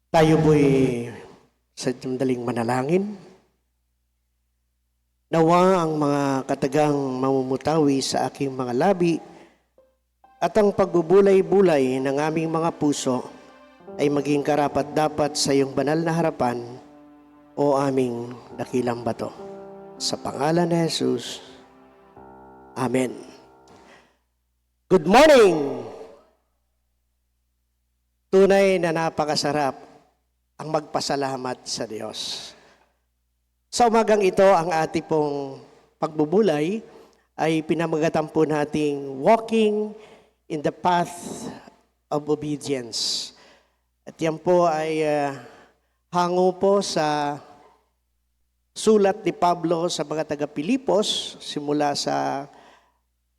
Tayo po'y sa sandaling manalangin. Nawa ang mga katagang mamumutawi sa aking mga labi at ang pagbubulay-bulay ng aming mga puso ay maging karapat-dapat sa iyong banal na harapan, o aming dakilang bato. Sa pangalan ni Jesus, Amen. Good morning! Tunay na napakasarap ang magpasalamat sa Diyos. Sa umagang ito, ang ating pong pagbubulay ay pinamagatan po nating walking in the path of obedience. At yan po ay hango po sa sulat ni Pablo sa mga taga-Pilipos, simula sa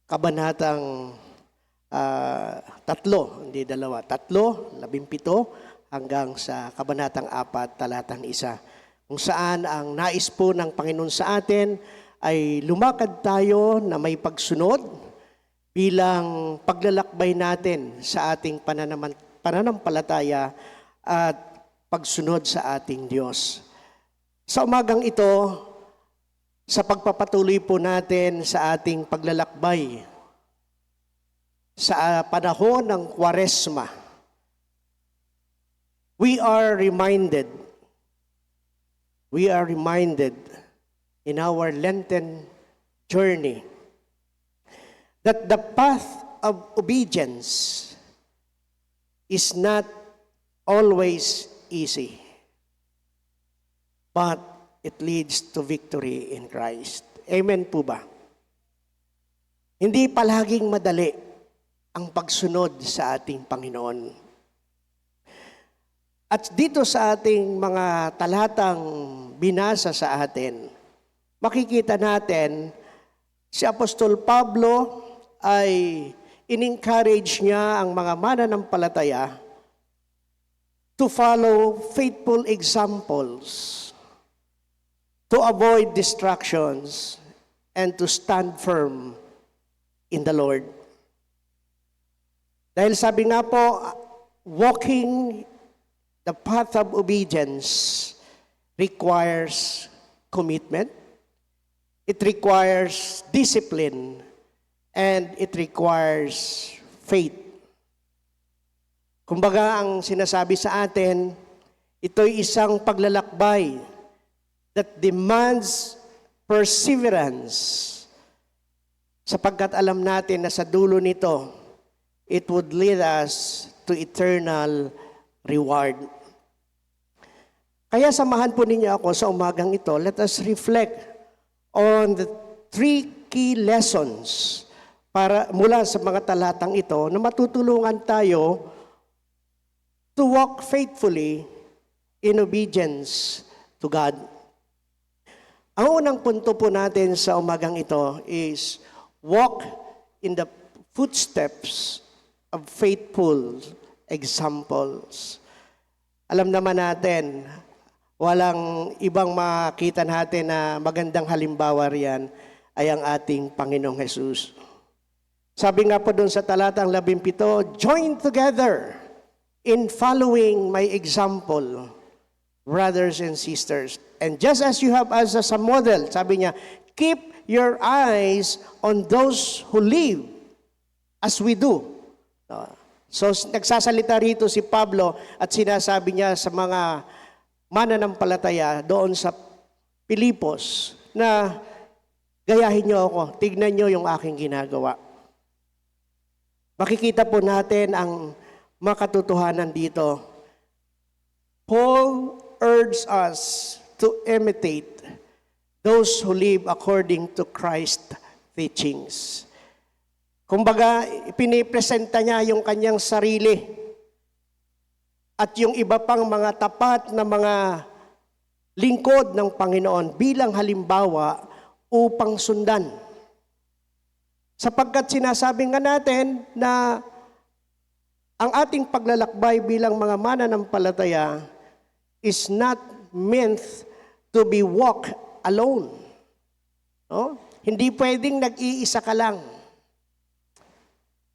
kabanatang 3, hindi 2, 3, 17, hanggang sa kabanatang 4, talatang 1. Kung saan ang nais po ng Panginoon sa atin ay lumakad tayo na may pagsunod bilang paglalakbay natin sa ating pananampalataya at pagsunod sa ating Diyos. Sa umagang ito, sa pagpapatuloy po natin sa ating paglalakbay sa panahon ng Kwaresma, we are reminded in our Lenten journey that the path of obedience is not always easy, but it leads to victory in Christ. Amen po ba? Hindi palaging madali ang pagsunod sa ating Panginoon. At dito sa ating mga talatang binasa sa atin, makikita natin si Apostol Pablo ay in-encourage niya ang mga mananampalataya to follow faithful examples, to avoid distractions, and to stand firm in the Lord. Dahil sabi nga po, walking the path of obedience requires commitment, it requires discipline, and it requires faith. Kumbaga, ang sinasabi sa atin, ito'y isang paglalakbay that demands perseverance, sapagkat alam natin na sa dulo nito, it would lead us to eternal reward. Kaya samahan po ninyo ako sa umagang ito. Let us reflect on the 3 key lessons mula sa mga talatang ito na matutulungan tayo to walk faithfully in obedience to God. Ang unang punto po natin sa umagang ito is walk in the footsteps of faithful examples. Alam naman natin, walang ibang makita natin na magandang halimbawa riyan ay ang ating Panginoong Jesus. Sabi nga po doon sa talatang 17, join together in following my example, brothers and sisters. And just as you have us as a model, sabi niya, keep your eyes on those who live as we do. So, nagsasalita rito si Pablo at sinasabi niya sa mga mananampalataya doon sa Pilipos na gayahin niyo ako, tignan niyo yung aking ginagawa. Makikita po natin ang makatotohanan dito. Paul urges us to imitate those who live according to Christ's teachings. Kumbaga, pinipresenta niya yung kanyang sarili at yung iba pang mga tapat na mga lingkod ng Panginoon bilang halimbawa upang sundan. Sapagkat sinasabi nga natin na ang ating paglalakbay bilang mga mananampalataya is not meant to be walk alone. No? Hindi pwedeng nag-iisa ka lang.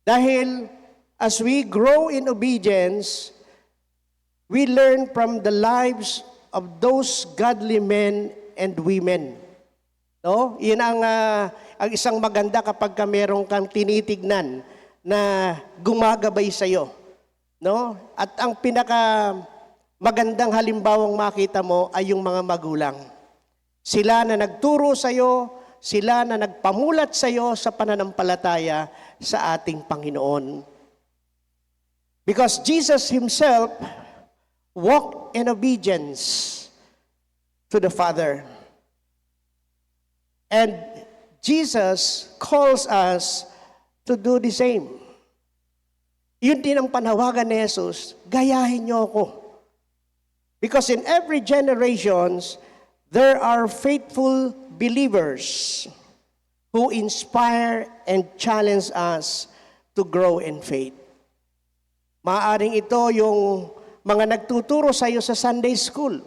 Dahil as we grow in obedience, we learn from the lives of those godly men and women. No? Yun ang isang maganda kapag meron kang tinitignan na gumagabay sa iyo. No? At ang pinaka magandang halimbawang makita mo ay yung mga magulang. Sila na nagturo sa iyo, sila na nagpamulat sa iyo sa pananampalataya sa ating Panginoon. Because Jesus Himself walked in obedience to the Father. And Jesus calls us to do the same. Yun din ang panawagan ni Jesus, gayahin niyo ako. Because in every generations, there are faithful believers who inspire and challenge us to grow in faith. Maaring ito yung mga nagtuturo sa iyo sa Sunday school.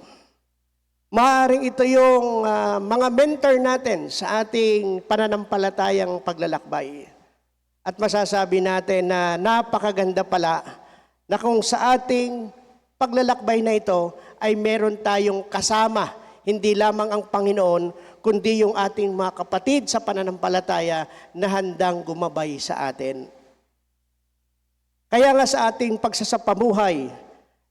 Maaring ito yung mga mentor natin sa ating pananampalatayang paglalakbay. At masasabi natin na napakaganda pala na kung sa ating paglalakbay na ito ay meron tayong kasama, hindi lamang ang Panginoon, kundi yung ating mga kapatid sa pananampalataya na handang gumabay sa atin. Kaya nga sa ating pagsasapamuhay,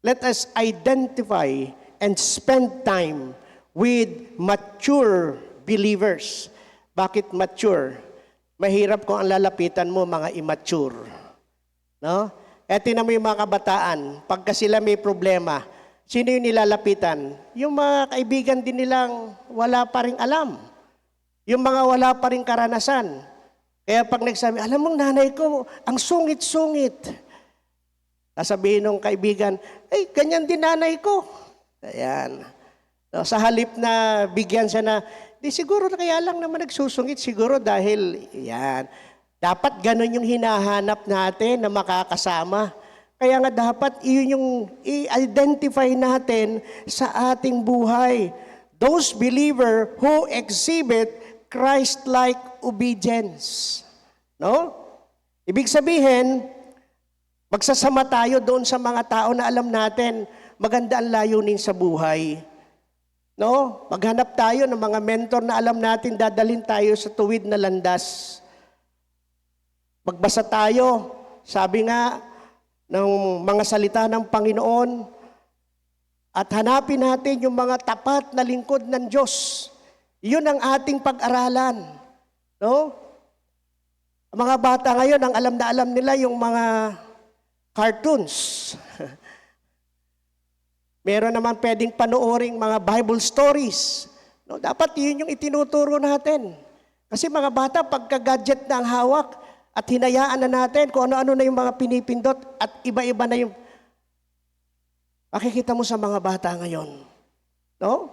let us identify and spend time with mature believers. Bakit mature? Mahirap kung ang lalapitan mo mga immature. No? Kaya tinan mo yung mga kabataan, pagka sila may problema, sino yung nilalapitan? Yung mga kaibigan din nilang wala pa ring alam. Yung mga wala pa ring karanasan. Kaya pag nagsabi, alam mo nanay ko, ang sungit-sungit. Sasabihin ng kaibigan, ay, ganyan din nanay ko. Ayan. So, sa halip na bigyan siya na, di siguro na kaya lang naman nagsusungit, siguro dahil, yan. Dapat ganun yung hinahanap natin na makakasama. Kaya nga dapat iyon yung i-identify natin sa ating buhay. Those believer who exhibit Christ-like obedience. No? Ibig sabihin, magsasama tayo doon sa mga tao na alam natin maganda ang layunin sa buhay. No? Maghanap tayo ng mga mentor na alam natin dadalhin tayo sa tuwid na landas. Magbasa tayo, sabi nga ng mga salita ng Panginoon, at hanapin natin yung mga tapat na lingkod ng Diyos. Yun ang ating pag-aralan. No? Ang mga bata ngayon, ang alam na alam nila yung mga cartoons. Meron naman pwedeng panooring mga Bible stories. No, dapat yun yung itinuturo natin. Kasi mga bata, pagka-gadget na ang hawak at hinayaan na natin kung ano-ano na yung mga pinipindot at iba-iba na yung makikita mo sa mga bata ngayon. No?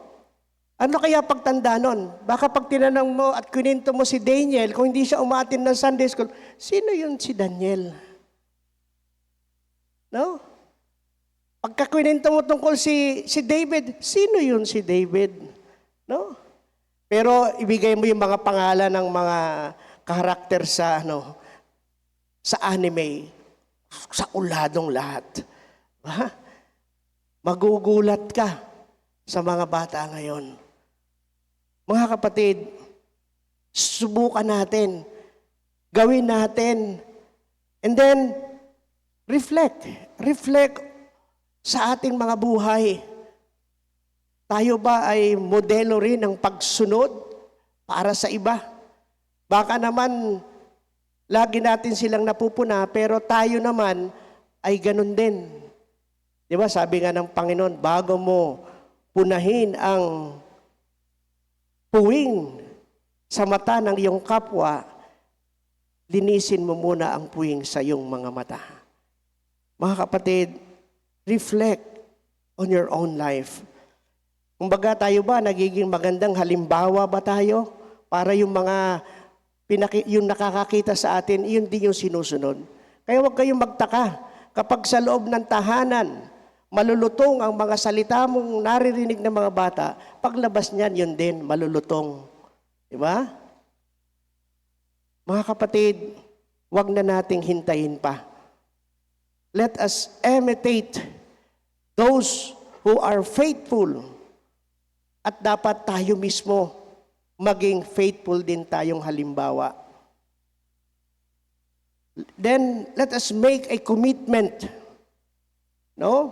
Ano kaya pagtanda nun? Baka pag tinanong mo at kininto mo si Daniel, kung hindi siya umaatin ng Sunday school, sino yun si Daniel? No? Pagkakwento mo tungkol si David, sino yun si David? No? Pero ibigay mo yung mga pangalan ng mga karakter sa sa anime, sa uladong lahat. Ha? Magugulat ka sa mga bata ngayon. Mga kapatid, subukan natin, gawin natin, and then reflect sa ating mga buhay. Tayo ba ay modelo rin ng pagsunod para sa iba? Baka naman, lagi natin silang napupuna, pero tayo naman ay ganun din. Di ba, sabi nga ng Panginoon, bago mo punahin ang puwing sa mata ng iyong kapwa, linisin mo muna ang puwing sa iyong mga mata. Mga kapatid, reflect on your own life. Kumbaga tayo ba, nagiging magandang halimbawa ba tayo para yung mga yung nakakakita sa atin, yun din yung sinusunod. Kaya huwag kayong magtaka kapag sa loob ng tahanan, malulutong ang mga salita mong naririnig ng mga bata, paglabas niyan, yun din, malulutong. Diba? Mga kapatid, huwag na nating hintayin pa. Let us imitate those who are faithful. At dapat tayo mismo maging faithful din tayong halimbawa. Then, let us make a commitment, no?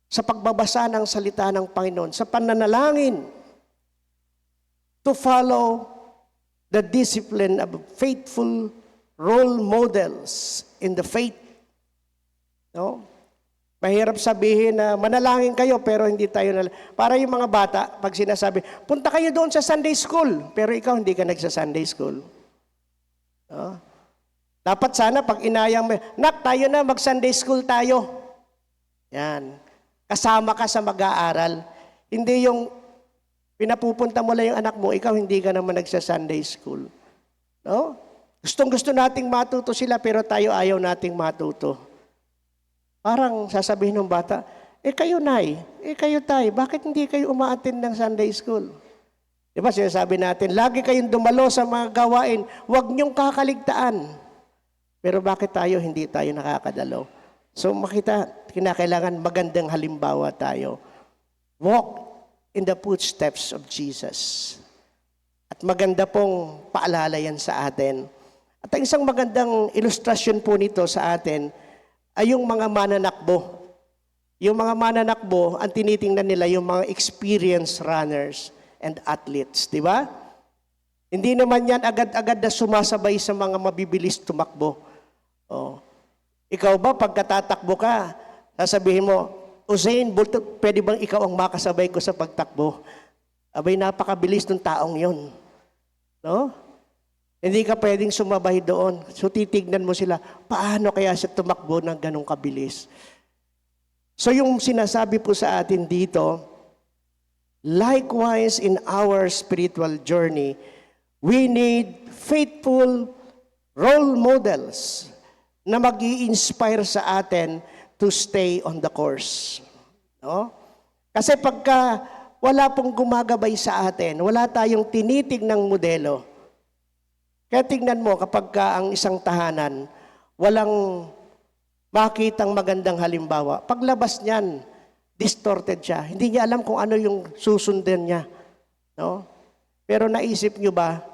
Sa pagbabasa ng salita ng Panginoon, sa pananalangin, to follow the discipline of faithful role models in the faith. No? Mahirap sabihin na manalangin kayo pero hindi tayo para yung mga bata, pag sinasabi, punta kayo doon sa Sunday school, pero ikaw hindi ka nagsa-Sunday school. No? Dapat sana pag inayang mo, nak, tayo na, mag-Sunday school tayo. Yan. Kasama ka sa mag-aaral. Hindi yung pinapupunta mo lang yung anak mo, ikaw hindi ka naman nagsa-Sunday school. No? Gustong-gusto nating matuto sila, pero tayo ayaw nating matuto. Parang sasabihin ng bata, kayo nay, kayo tay, bakit hindi kayo umaattend ng Sunday school? Diba sinasabi natin, lagi kayong dumalo sa mga gawain, huwag niyong kakaligtaan. Pero bakit hindi tayo nakakadalo? So makita, kinakailangan magandang halimbawa tayo. Walk in the footsteps of Jesus. At maganda pong paalala yan sa atin. At ang isang magandang ilustrasyon po nito sa atin ay yung mga mananakbo. Yung mga mananakbo, ang tinitingnan nila yung mga experienced runners and athletes. Di ba? Hindi naman yan agad-agad na sumasabay sa mga mabibilis tumakbo. Oh. Ikaw ba, pagkatatakbo ka, sasabihin mo, Usain Bolt, pwede bang ikaw ang makasabay ko sa pagtakbo? Abay, napakabilis ng taong yon. No? Hindi ka pwedeng sumabay doon. So titignan mo sila, paano kaya siya tumakbo ng ganong kabilis? So yung sinasabi po sa atin dito, likewise in our spiritual journey, we need faithful role models na mag-i-inspire sa atin to stay on the course. No? Kasi pagka wala pong gumagabay sa atin, wala tayong tinitignang modelo. Kaya tingnan mo, kapag ang isang tahanan, walang makitang magandang halimbawa, paglabas niyan, distorted siya. Hindi niya alam kung ano yung susundan niya. No? Pero naisip niyo ba,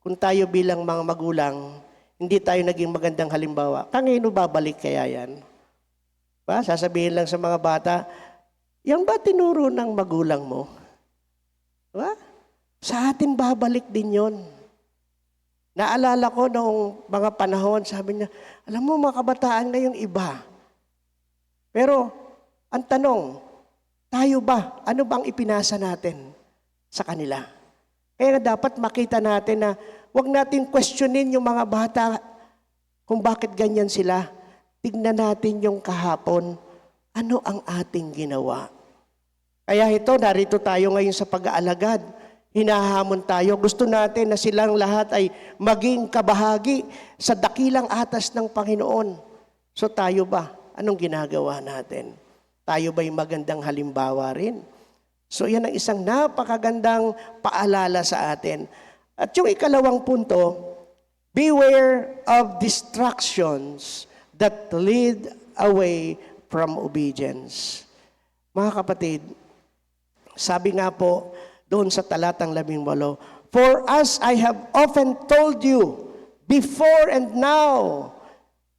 kung tayo bilang mga magulang, hindi tayo naging magandang halimbawa, kanino babalik kaya yan? Ba? Sasabihin lang sa mga bata, yan ba tinuro ng magulang mo? Ba? Sa atin babalik din yon. Naalala ko noong mga panahon, sabi niya, alam mo mga kabataan ngayong iba. Pero, ang tanong, tayo ba? Ano bang ipinasa natin sa kanila? Kaya dapat makita natin na huwag natin questionin yung mga bata kung bakit ganyan sila. Tignan natin yung kahapon, ano ang ating ginawa. Kaya narito tayo ngayon sa pag-aalagad. Hinahamon tayo. Gusto natin na silang lahat ay maging kabahagi sa dakilang atas ng Panginoon. So tayo ba? Anong ginagawa natin? Tayo ba'y magandang halimbawa rin? So yan ang isang napakagandang paalala sa atin. At yung ikalawang punto, beware of distractions that lead away from obedience. Mga kapatid, sabi nga po doon sa talatang 18, for as I have often told you before and now,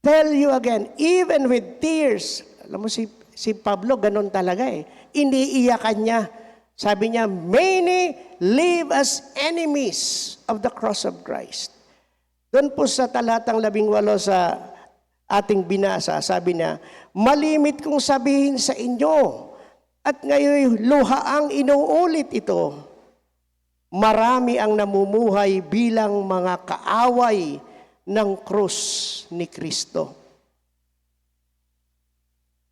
tell you again, even with tears. Alam mo si Pablo, ganun talaga iniiyakan niya. Sabi niya, many live as enemies of the cross of Christ. Doon po sa talatang 18 sa ating binasa, sabi niya, malimit kong sabihin sa inyo, at ngayon luhaang inuulit ito, marami ang namumuhay bilang mga kaaway ng krus ni Kristo.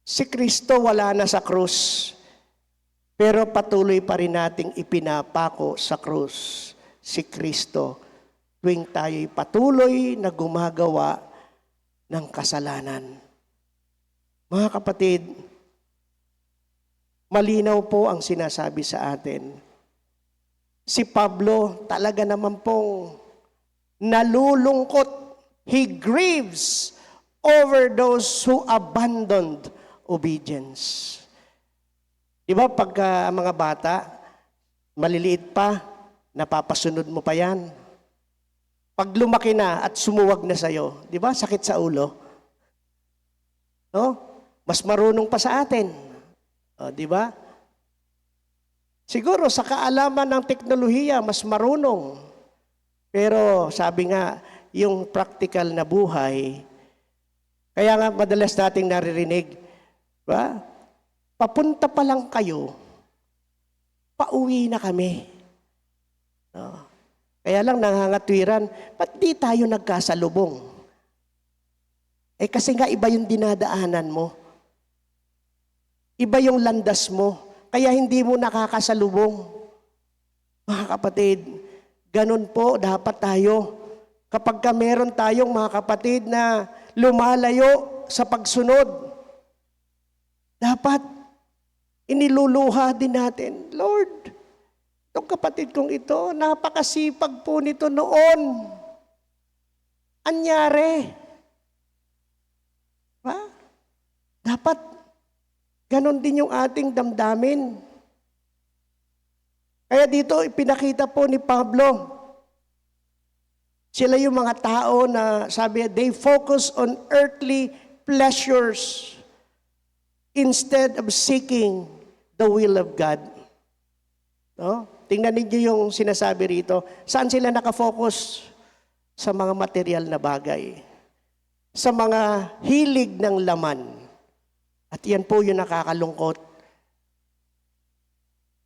Si Kristo wala na sa krus, pero patuloy pa rin nating ipinapako sa krus si Kristo tuwing tayo'y patuloy na gumagawa ng kasalanan. Mga kapatid, malinaw po ang sinasabi sa atin. Si Pablo talaga naman pong nalulungkot. He grieves over those who abandoned obedience. Di ba pagka mga bata, maliliit pa, napapasunod mo pa yan. Pag lumaki na at sumuwag na sa'yo, di ba sakit sa ulo? No? Mas marunong pa sa atin. O, di ba? Siguro sa kaalaman ng teknolohiya, mas marunong. Pero sabi nga, yung practical na buhay, kaya nga madalas nating naririnig, ba? Papunta pa lang kayo, pauwi na kami. No? Kaya lang nangangatwiran, ba't di tayo nagkasalubong? Eh kasi nga iba yung dinadaanan mo. Iba yung landas mo. Kaya hindi mo nakakasalubong. Mga kapatid, ganun po dapat tayo. Kapag ka meron tayong mga kapatid na lumalayo sa pagsunod, dapat iniluluha din natin, Lord, itong kapatid kong ito, napakasipag po nito noon. Anyari? Ba? Dapat ganon din yung ating damdamin. Kaya dito ipinakita po ni Pablo, sila yung mga tao na sabi, they focus on earthly pleasures instead of seeking the will of God. No? Tingnan niyo yung sinasabi rito. Saan sila nakafocus? Sa mga material na bagay. Sa mga hilig ng laman. At yan po yung nakakalungkot.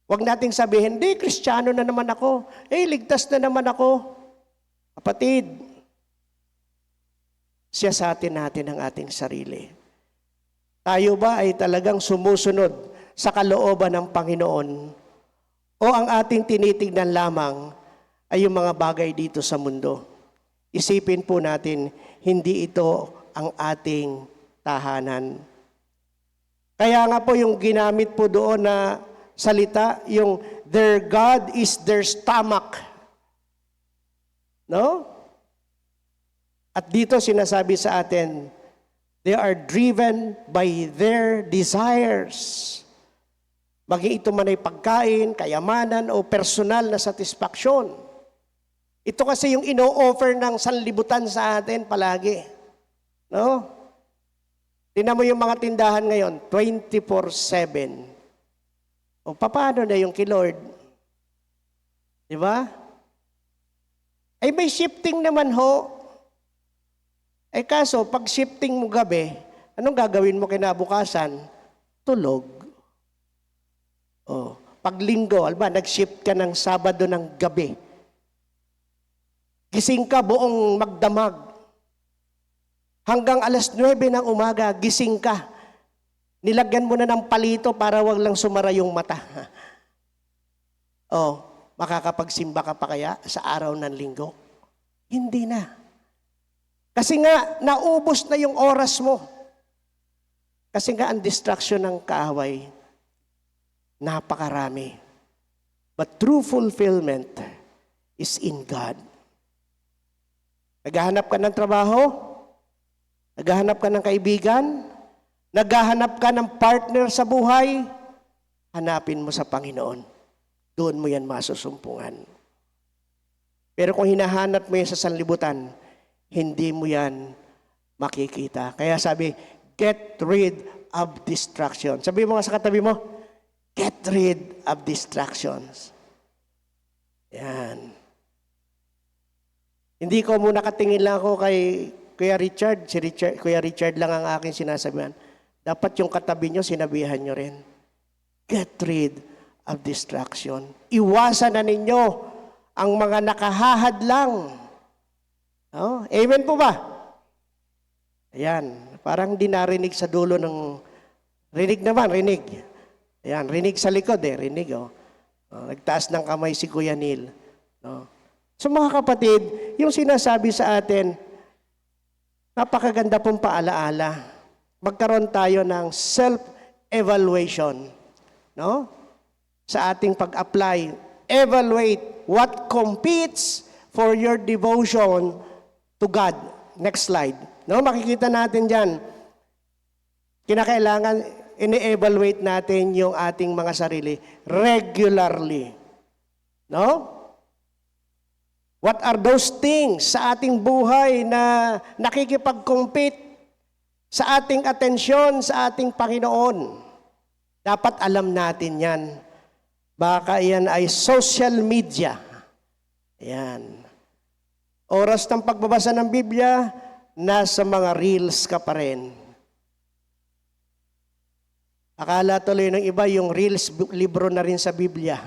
Huwag nating sabihin, di, Kristiyano na naman ako. Ligtas na naman ako. Kapatid, siyasatin natin ang ating sarili. Tayo ba ay talagang sumusunod sa kalooban ng Panginoon o ang ating tinitignan lamang ay yung mga bagay dito sa mundo? Isipin po natin, hindi ito ang ating tahanan. Kaya nga po yung ginamit po doon na salita, yung their God is their stomach. No? At dito sinasabi sa atin, they are driven by their desires. Maging ito man ay pagkain, kayamanan, o personal na satisfaksyon. Ito kasi yung ino-offer ng sanlibutan sa atin palagi. No? Tingnan mo yung mga tindahan ngayon, 24/7. O paano na yung kay Lord? Di ba? Ay may shifting naman ho. Ay kaso, pag shifting mo gabi, anong gagawin mo kinabukasan? Tulog. O, pag linggo, alba, nag-shift ka ng Sabado ng gabi. Gising ka buong magdamag. Hanggang 9:00 ng umaga, gising ka. Nilagyan mo na ng palito para wag lang sumara yung mata. O, makakapagsimba ka pa kaya sa araw ng linggo? Hindi na. Kasi nga, naubos na yung oras mo. Kasi nga, ang distraction ng kaaway, napakarami. But true fulfillment is in God. Naghahanap ka ng trabaho? Naghahanap ka ng kaibigan? Naghahanap ka ng partner sa buhay? Hanapin mo sa Panginoon. Doon mo yan masusumpungan. Pero kung hinahanap mo yan sa sanlibutan, hindi mo yan makikita. Kaya sabi, get rid of distractions. Sabi mo nga sa katabi mo, get rid of distractions. Yan. Hindi ko muna katingin lang ako kay Kuya Richard. Kuya Richard lang ang aking sinasabihan. Dapat yung katabi nyo, sinabihan nyo rin. Get rid of distraction. Iwasan na ninyo ang mga nakahahadlang. Oh, amen po ba? Ayan, parang di narinig sa dulo ng... Rinig naman, rinig. Ayan, rinig sa likod rinig. Nagtaas ng kamay si Kuya Neil. So mga kapatid, yung sinasabi sa atin, napakaganda pong paalaala. Magkaroon tayo ng self-evaluation. No? Sa ating pag-apply, evaluate what competes for your devotion to God. Next slide. No, makikita natin diyan. Kinakailangan ini-evaluate natin yung ating mga sarili regularly. No? What are those things sa ating buhay na nakikipag-compete sa ating atensyon, sa ating Panginoon? Dapat alam natin yan. Baka yan ay social media. Ayan. Oras ng pagbabasa ng Biblia, nasa mga reels ka pa rin. Akala tuloy ng iba, yung reels, libro na rin sa Biblia.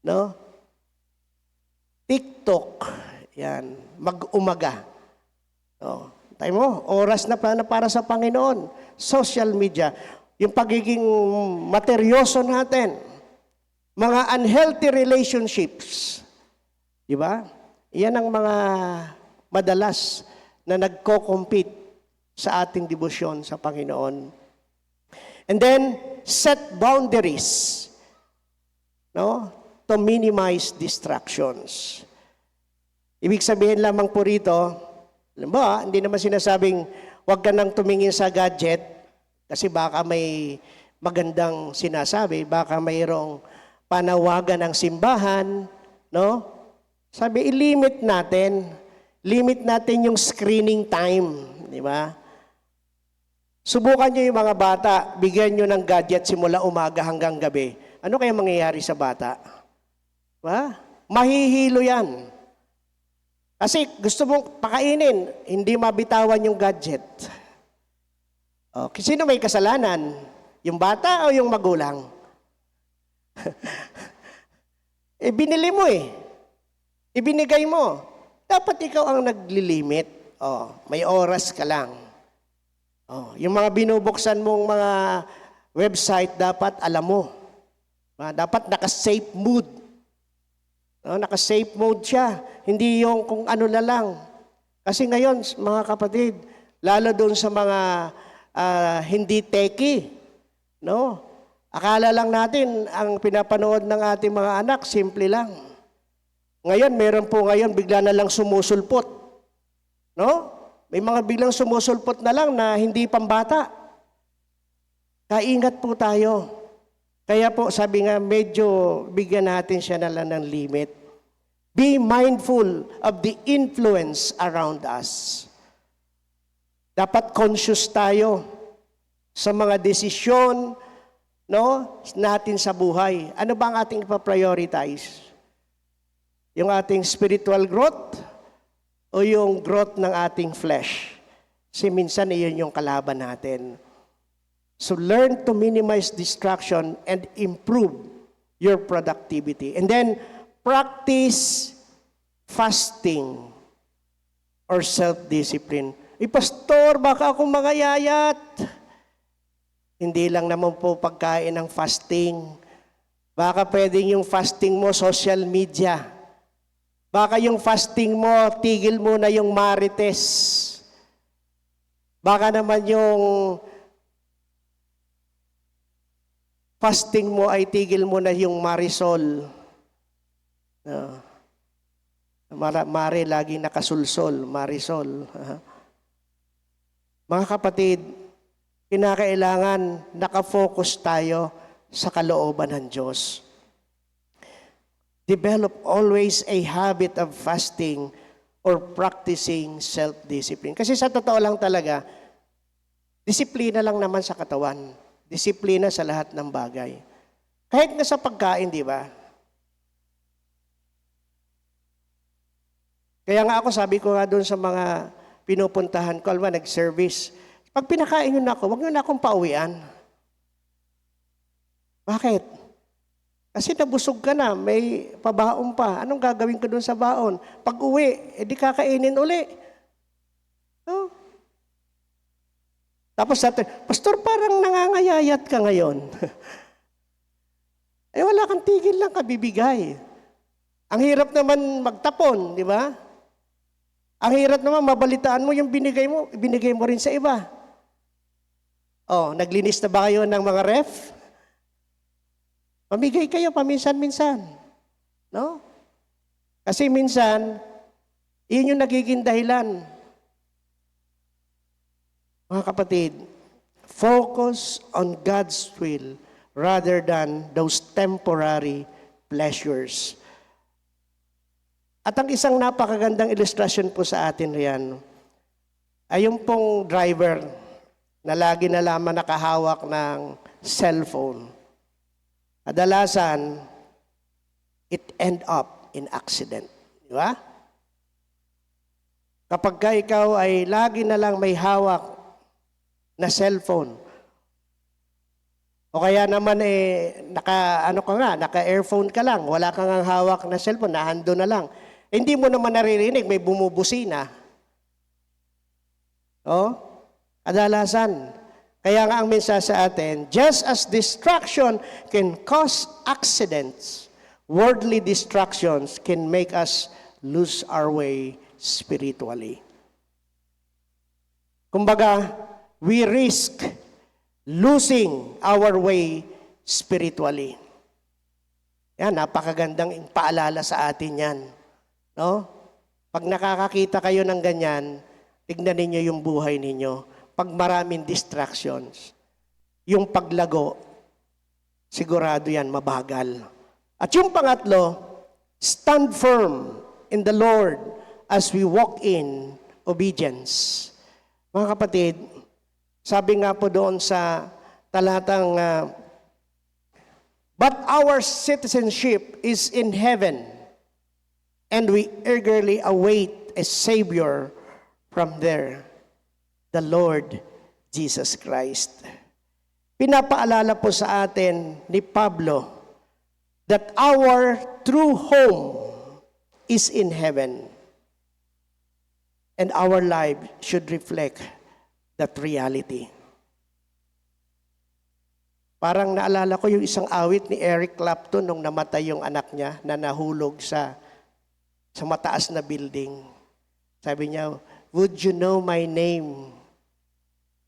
No? TikTok, yan, mag-umaga. No? Tayo mo, oras na para sa Panginoon. Social media, yung pagiging materyoso natin, mga unhealthy relationships, di ba? Yan ang mga madalas na nagko-compete sa ating debosyon sa Panginoon. And then, set boundaries, no? To minimize distractions. Ibig sabihin lamang po rito, alam mo, hindi naman sinasabing huwag ka nang tumingin sa gadget kasi baka may magandang sinasabi, baka mayroong panawagan ng simbahan, no? Sabi, i-limit natin. Limit natin yung screening time, di ba? Subukan nyo yung mga bata, bigyan nyo ng gadget simula umaga hanggang gabi. Ano kaya mangyayari sa bata? Diba? Mahihilo yan. Kasi gusto mong pakainin, hindi mabitawan yung gadget. Okay, sino may kasalanan? Yung bata o yung magulang? Binili mo eh. Ibinigay mo. Dapat ikaw ang naglilimit. May oras ka lang. Yung mga binubuksan mong mga website, dapat alam mo. Dapat naka-safe mode. Naka-safe mode siya. Hindi yung kung ano na lang. Kasi ngayon, mga kapatid, lalo doon sa mga hindi techie, no? Akala lang natin, ang pinapanood ng ating mga anak, simple lang. Ngayon, meron po ngayon, bigla na lang sumusulpot. No? May mga biglang sumusulpot na lang na hindi pambata. Kaingat po tayo. Kaya po, sabi nga, medyo bigyan natin siya na lang ng limit. Be mindful of the influence around us. Dapat conscious tayo sa mga desisyon, no, natin sa buhay. Ano ba ang ating ipaprioritize? Yung ating spiritual growth o yung growth ng ating flesh? Kasi minsan iyon yung kalaban natin. So learn to minimize distraction and improve your productivity. And then practice fasting or self-discipline. Pastor, baka ako mangayayat. Hindi lang naman po pagkain ng fasting. Baka pwedeng yung fasting mo social media. Baka yung fasting mo, tigil mo na yung marites. Baka naman yung fasting mo ay tigil mo na yung marisol. Mare, lagi nakasulsol, marisol. Mga kapatid, kinakailangan nakafocus tayo sa kalooban ng Diyos. Develop always a habit of fasting or practicing self-discipline. Kasi sa totoo lang talaga, disiplina lang naman sa katawan. Disiplina sa lahat ng bagay. Kahit nga sa pagkain, di ba? Kaya nga ako, sabi ko nga doon sa mga pinupuntahan ko, alma, nag-service. Pag pinakain nyo na ako, huwag nyo na akong pauwian. Bakit? Kasi nabusog ka na, may pabaon pa. Anong gagawin ko doon sa baon? Pag uwi, edi kakainin uli. No? Tapos natin, Pastor, parang nangangayayat ka ngayon. Wala kang tigil lang kabibigay. Ang hirap naman magtapon, di ba? Ang hirap naman, mabalitaan mo yung binigay mo rin sa iba. Naglinis na ba kayo ng mga ref? Pamigay kayo paminsan-minsan. No? Kasi minsan, iyon yung nagiging dahilan. Mga kapatid, Focus on God's will rather than those temporary pleasures. At ang isang napakagandang ilustrasyon po sa atin riyan ay yung pong driver na lagi na lamang nakahawak ng cellphone. Kadalasan, it end up in accident. Di ba? Kapag ka ikaw ay lagi na lang may hawak na cellphone, o kaya naman naka-earphone ka lang, wala kang hawak na cellphone, nahando na lang. Hindi mo naman naririnig, may bumubusina. Kadalasan. Kaya nga ang mensahe sa atin, just as distraction can cause accidents, worldly distractions can make us lose our way spiritually. Kumbaga, we risk losing our way spiritually. Yan, napakagandang paalala sa atin yan. No? Pag nakakakita kayo ng ganyan, tignan ninyo yung buhay ninyo. Pag maraming distractions, yung paglago, sigurado yan, mabagal. At yung pangatlo, stand firm in the Lord as we walk in obedience. Mga kapatid, sabi nga po doon sa talatang, but our citizenship is in heaven, and we eagerly await a Savior from there, the Lord Jesus Christ. Pinapaalala po sa atin ni Pablo that our true home is in heaven, and our life should reflect that reality. Parang naalala ko yung isang awit ni Eric Clapton nung namatay yung anak niya na nahulog sa mataas na building. Sabi niya, would you know my name?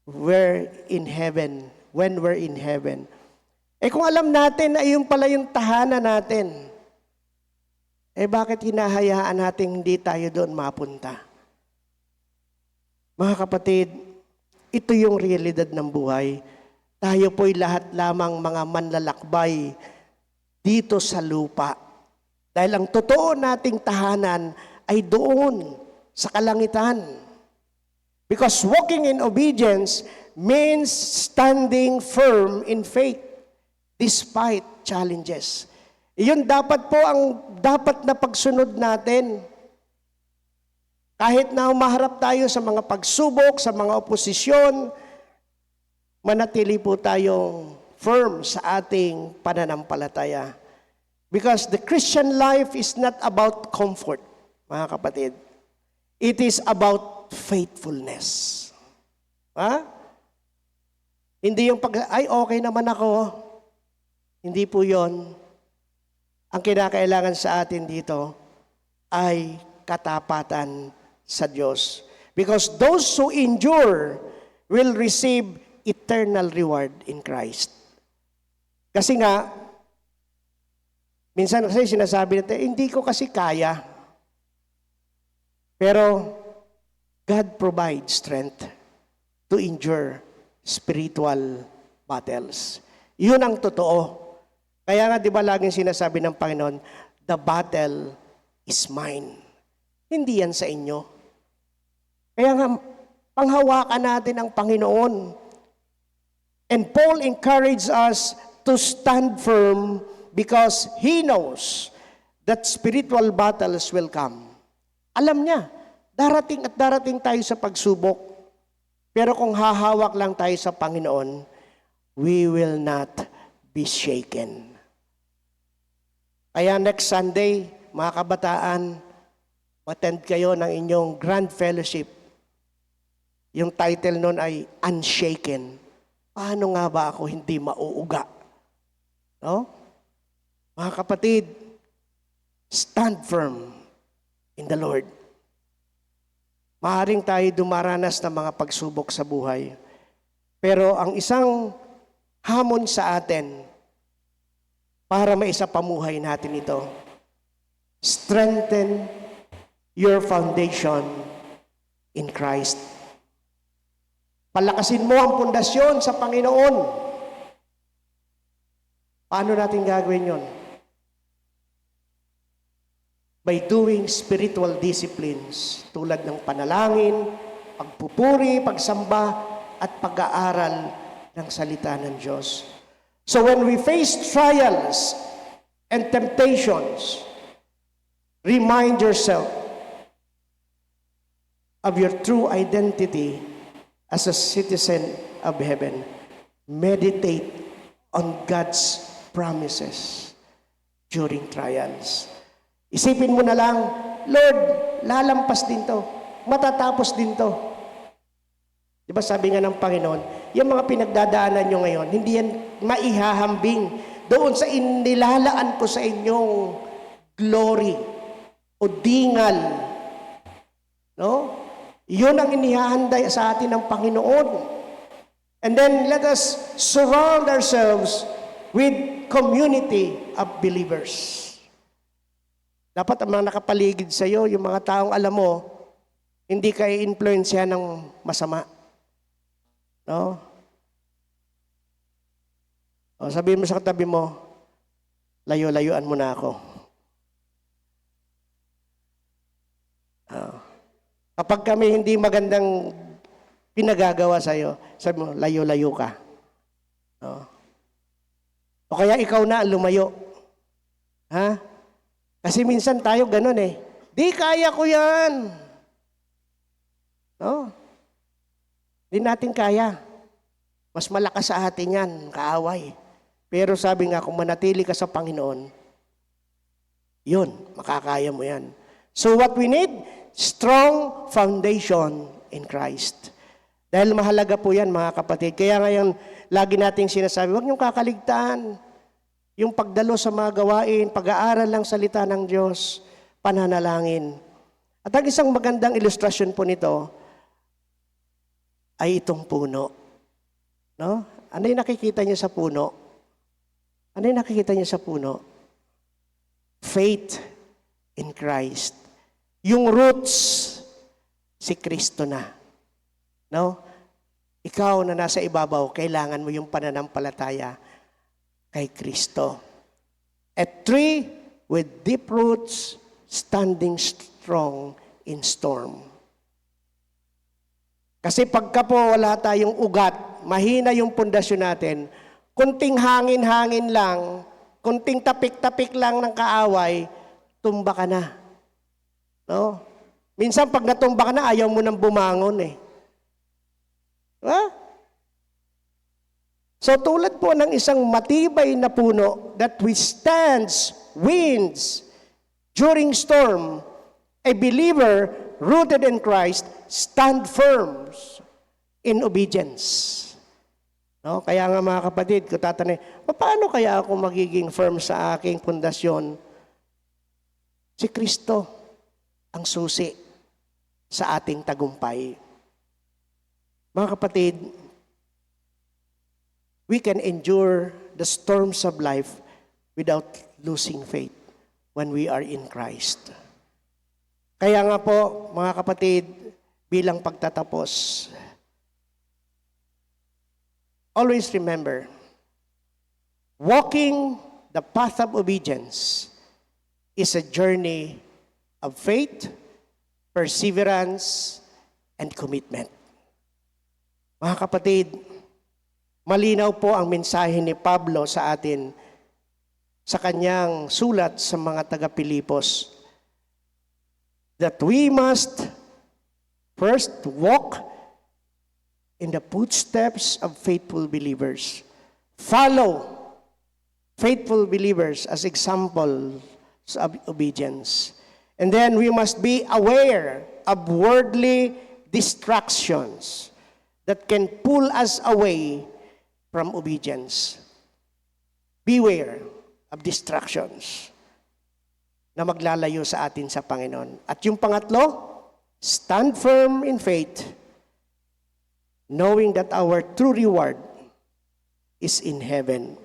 We're in heaven. When we're in heaven. Kung alam natin na yung pala yung tahanan natin, bakit hinahayaan natin hindi tayo doon mapunta? Mga kapatid, ito yung realidad ng buhay. Tayo po'y lahat lamang mga manlalakbay dito sa lupa. Dahil ang totoo nating tahanan ay doon sa kalangitan. Because walking in obedience means standing firm in faith despite challenges. Iyon dapat po ang dapat na pagsunod natin. Kahit na humaharap tayo sa mga pagsubok, sa mga oposisyon, manatili po tayong firm sa ating pananampalataya. Because the Christian life is not about comfort, mga kapatid. It is about faithfulness. Hindi yung okay naman ako. Hindi po yon. Ang kinakailangan sa atin dito ay katapatan sa Diyos. Because those who endure will receive eternal reward in Christ. Kasi nga, minsan kasi sinasabi natin, hindi ko kasi kaya. Pero God provides strength to endure spiritual battles. Yun ang totoo. Kaya nga, di ba laging sinasabi ng Panginoon, the battle is mine. Hindi yan sa inyo. Kaya nga, panghawakan natin ang Panginoon. And Paul encouraged us to stand firm because he knows that spiritual battles will come. Alam niya, darating at darating tayo sa pagsubok. Pero kung hahawak lang tayo sa Panginoon, we will not be shaken. Kaya next Sunday, mga kabataan, attend kayo ng inyong Grand Fellowship. Yung title nun ay Unshaken. Paano nga ba ako hindi mauuga? No? Mga kapatid, stand firm in the Lord. Maaaring tayo dumaranas ng mga pagsubok sa buhay. Pero ang isang hamon sa atin para maisapamuhay natin ito, strengthen your foundation in Christ. Palakasin mo ang pundasyon sa Panginoon. Paano natin gagawin yon? By doing spiritual disciplines tulad ng panalangin, pagpupuri, pagsamba, at pag-aaral ng salita ng Diyos. So when we face trials and temptations, remind yourself of your true identity as a citizen of heaven. Meditate on God's promises during trials. Isipin mo na lang, Lord, lalampas din to. Matatapos din to. Di ba sabi nga ng Panginoon, yung mga pinagdadaanan nyo ngayon, hindi yan maihahambing doon sa inilalaan ko sa inyong glory o dingal. No? Yun ang inihahanda sa atin ng Panginoon. And then let us surround ourselves with community of believers. Dapat ang mga nakapaligid sa iyo, yung mga taong alam mo, hindi ka i-influensya ng masama. No? O, sabihin mo sa katabi mo, layo-layuan mo na ako. Kapag kami hindi magandang pinagagawa sa iyo, sabi mo, layo-layo ka. No? O kaya ikaw na lumayo. Ha? Kasi minsan tayo ganun eh. Di kaya ko yan. No? Di natin kaya. Mas malakas sa atin yan, kaaway. Pero sabi nga, kung manatili ka sa Panginoon, yun, makakaya mo yan. So what we need? Strong foundation in Christ. Dahil mahalaga po yan, mga kapatid. Kaya ngayon, lagi nating sinasabi, huwag niyong kakaligtaan. Yung pagdalo sa mga gawain, pag-aaral ng salita ng Diyos, pananalangin. At ang isang magandang ilustrasyon po nito ay itong puno. No? Ano yung nakikita niyo sa puno? Ano yung nakikita niyo sa puno? Faith in Christ. Yung roots, si Kristo na. No? Ikaw na nasa ibabaw, kailangan mo yung pananampalataya kay Kristo. A tree with deep roots standing strong in storm. Kasi pagka po wala tayong ugat, mahina yung pundasyon natin, kunting hangin-hangin lang, kunting tapik-tapik lang ng kaaway, tumba ka na. No? Minsan pag natumba ka na, ayaw mo nang bumangon eh. Diba? So tulad po ng isang matibay na puno that withstands winds during storm, a believer rooted in Christ stand firm in obedience. No? Kaya nga mga kapatid, kung tatanay, paano kaya ako magiging firm sa aking pundasyon? Si Kristo ang susi sa ating tagumpay. Mga kapatid, we can endure the storms of life without losing faith when we are in Christ. Kaya nga po, mga kapatid, bilang pagtatapos, always remember, walking the path of obedience is a journey of faith, perseverance, and commitment. Mga kapatid, malinaw po ang mensahe ni Pablo sa atin sa kanyang sulat sa mga taga-Pilipos that we must first walk in the footsteps of faithful believers. Follow faithful believers as examples of obedience. And then we must be aware of worldly distractions that can pull us away from obedience. Beware of distractions na maglalayo sa atin sa Panginoon. At yung pangatlo, stand firm in faith, knowing that our true reward is in heaven.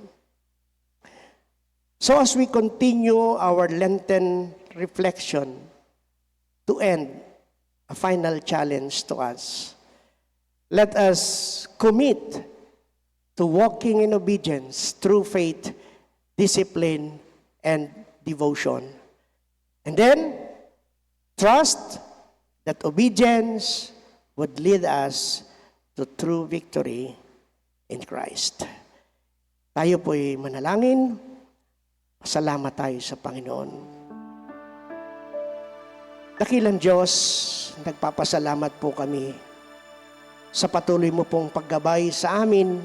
So as we continue our Lenten reflection, to end, a final challenge to us. Let us commit to walking in obedience through faith, discipline, and devotion. And then, trust that obedience would lead us to true victory in Christ. Tayo po'y manalangin. Salamat tayo sa Panginoon. Dakilang Diyos, nagpapasalamat po kami sa patuloy mo pong paggabay sa amin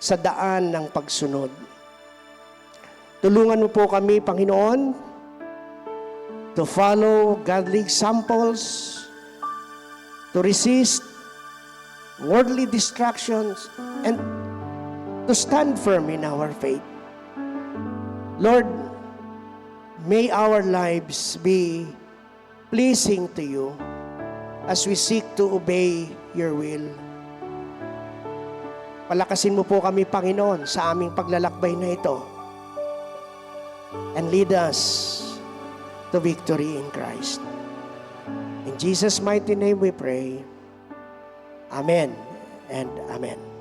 sa daan ng pagsunod. Tulungan mo po kami, Panginoon, to follow godly examples, to resist worldly distractions, and to stand firm in our faith. Lord, may our lives be pleasing to you as we seek to obey your will. Palakasin mo po kami, Panginoon, sa aming paglalakbay na ito, and lead us to victory in Christ. In Jesus' mighty name we pray. Amen and amen.